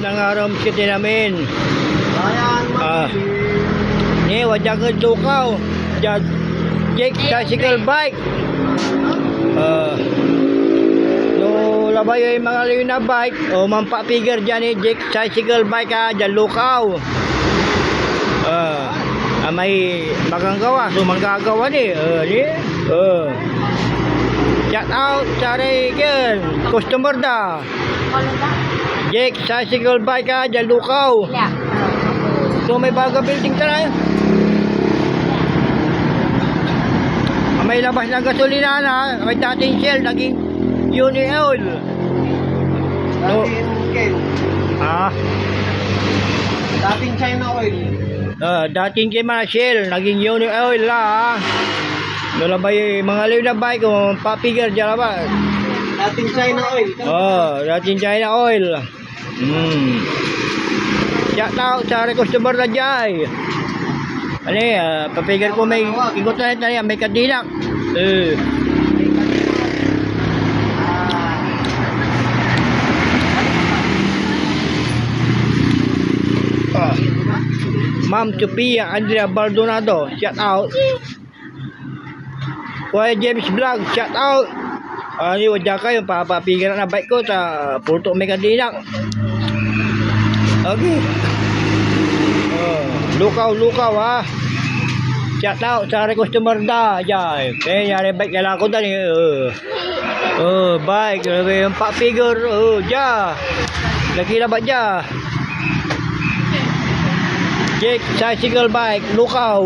ng aram city namin. Ayan, Ni wajah ke tukau. Jake tricycle bike. No labay yung mga liw na bike. O mampak figure dyan ni Jake tricycle bike dyan lukaw. May magagawa. So manggagawa ni. Shout out cari kan customer dah. Jake tricycle bike dyan lukaw. So may baga building tayo. May labas na gasolina na, may dating Shell, naging Uni Oil. No. Dating China Oil. Dating kay Shell, naging Uni Oil la. Doon bay mga liw na bike ko, papigar dyan ba? Dating China Oil. Dating China Oil. Shout out sa customer na dyan. Papigar ko may ikot na ito, may kadinak. Ma'am Sophia Andrea Baldonado, shout out. Kuya James Vlog, shout out. Wajah kayo, papapigar na bike ko sa Puerto may kadinak. Okay. Lukaw ha. Shout out sa customer da dyan. Yari bike kailangan ko dyan bike yung pak figure dyan. Lagi na ba dyan? Jake tricycle bike lukaw.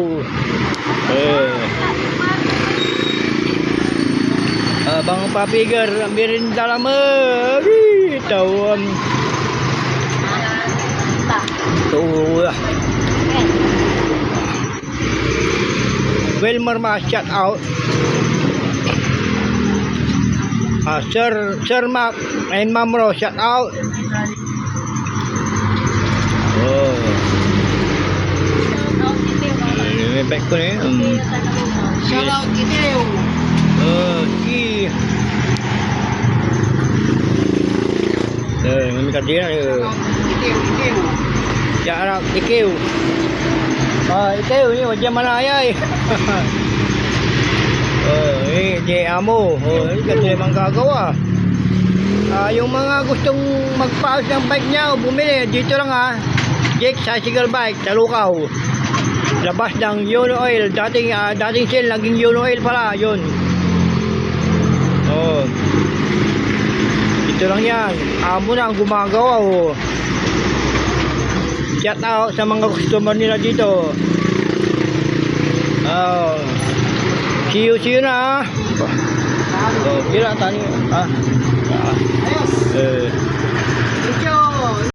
Bang pak figure ambilin dalam tawon. Tuh lah. Wilmer mas shout out. Sir Mark and Mamro shout out. Ini baik ko ni. Shout out Kiteo. Ini kadira ni. Kiteo. Shout out Kiteo. Ikaw ni wajah Malaya J Amo. Ini kasi manggagawa. Yung mga gustong magpaos ng bike niya o bumili, dito lang Jake tricycle bike sa Lukaw. Labas ng Uno Oil, dating Shell, naging Uno Oil pala, yun. Dito lang yan. Amo na ang gumagawa Shout out sa mga customer nila dito. See you na. Gila tani. Ayos. Thank you.